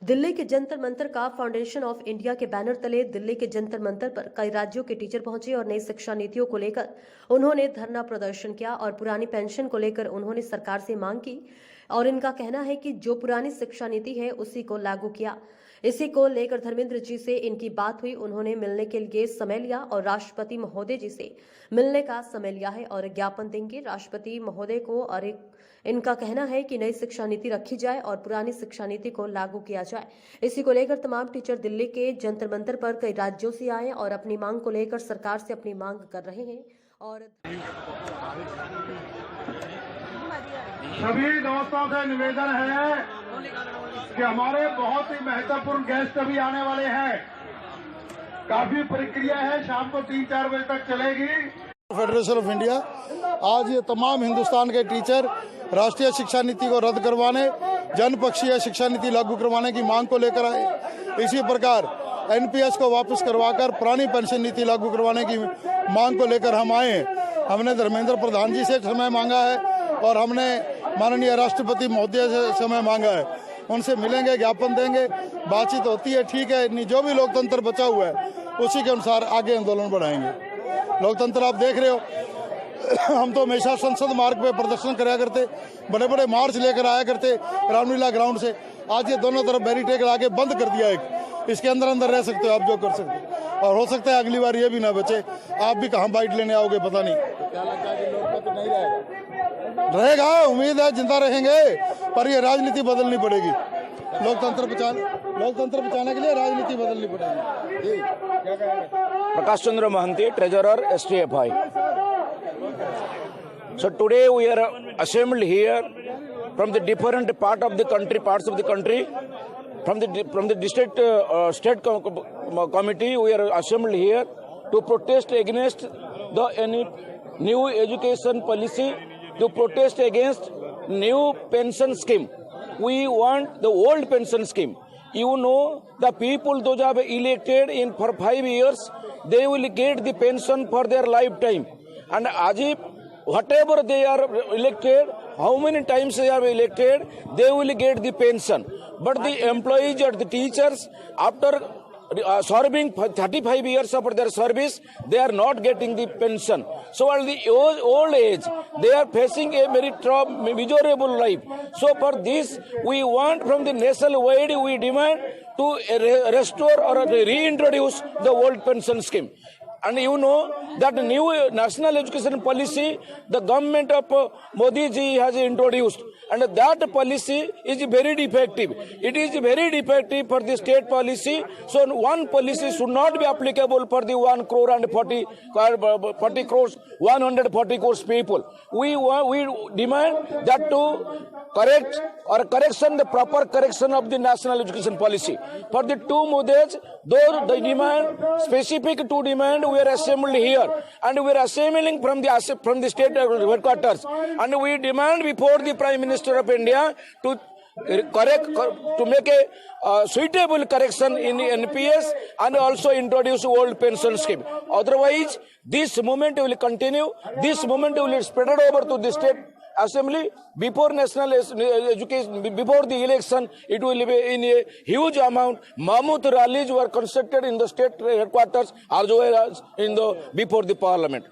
दिल्ली के जंतर मंतर का foundation of India के बैनर तले दिल्ली के जंतर मंतर पर कई राज्यों के टीचर पहुंचे और नई शिक्षा नीतियों को लेकर उन्होंने धरना प्रदर्शन किया और पुरानी पेंशन को लेकर उन्होंने सरकार से मांग की और इनका कहना है कि जो पुरानी शिक्षा नीति है उसी को लागू किया। इसी को लेकर धर्मेंद्र जी से इनकी बात हुई, उन्होंने मिलने के लिए समय लिया और राष्ट्रपति महोदय जी से मिलने का समय लिया है और ज्ञापन देंगे राष्ट्रपति महोदय को। और इनका कहना है कि नई शिक्षा नीति रखी जाए और पुरानी शिक्षा नीति को लागू किया जाए। इसी को लेकर तमाम टीचर दिल्ली के जंतर मंतर पर कई राज्यों से आए और अपनी मांग को लेकर सरकार से अपनी मांग कर रहे हैं। और सभी दोस्तों से निवेदन है कि हमारे बहुत ही महत्वपूर्ण गेस्ट अभी आने वाले हैं। काफी प्रक्रिया है, शाम को 3-4 बजे तक चलेगी। फेडरेशन ऑफ इंडिया आज ये तमाम हिंदुस्तान के टीचर राष्ट्रीय शिक्षा नीति को रद्द करवाने, जनपक्षीय शिक्षा नीति लागू करवाने की मांग को लेकर आए। इसी प्रकार एनपीएस को वापस करवाकर पुरानी पेंशन नीति लागू करवाने की मांग को लेकर हम आए हैं। हमने धर्मेंद्र प्रधान जी से समय मांगा है और हमने माननीय राष्ट्रपति महोदय से समय मांगा है। उनसे मिलेंगे, ज्ञापन देंगे, बातचीत होती है, ठीक है। जो भी लोकतंत्र बचा हुआ है उसी के अनुसार आगे आंदोलन बढ़ाएंगे। लोकतंत्र आप देख रहे हो, हम तो हमेशा संसद मार्ग पे प्रदर्शन कराया करते, बड़े बड़े मार्च लेकर आया करते रामलीला ग्राउंड से। आज ये दोनों तरफ बैरिकेड लगा के बंद कर दिया एक, इसके अंदर अंदर रह सकते हो आप, जो कर सकते हो। और हो सकता है अगली बार ये भी ना बचे, आप भी कहाँ बाइट लेने आओगे पता नहीं। क्या लगता है कि लोकतंत्र नहीं रहेगा? उम्मीद है जिंदा रहेंगे, पर ये राजनीति बदलनी पड़ेगी। लोकतंत्र बचाने के लिए राजनीति बदलनी पड़ेगी। क्या कहेंगे? Prakash Chandra Mohanty, Treasurer, STFI. So today we are assembled here from the different parts of the country, from the district state committee. We are assembled here to protest against any new education policy, to protest against new pension scheme. We want the old pension scheme. You know, the people those have elected in for 5 years, they will get the pension for their lifetime. And as if whatever they are elected, how many times they are elected, they will get the pension. But the employees or the teachers, after serving 35 years of their service, they are not getting the pension. So at the old age, they are facing a very miserable life. So for this, we want from the nationwide, we demand to restore or reintroduce the old pension scheme. And you know that new national education policy, the government of Modi ji has introduced. And that policy is very defective. It is very defective for the state policy. So one policy should not be applicable for the 140 crores, 140 crores people. We demand that to correct or correction, the proper correction of the national education policy. For the two Modis, though the demand, specific to demand, we are assembled here. And we are assembling from the state headquarters. And we demand before the Prime Minister of India to make a suitable correction in NPS and also introduce old pension scheme. Otherwise, this movement will continue. This movement will spread over to the state assembly before national education, before the election. It will be in a huge amount. Mammoth rallies were constructed in the state headquarters as well as before the parliament.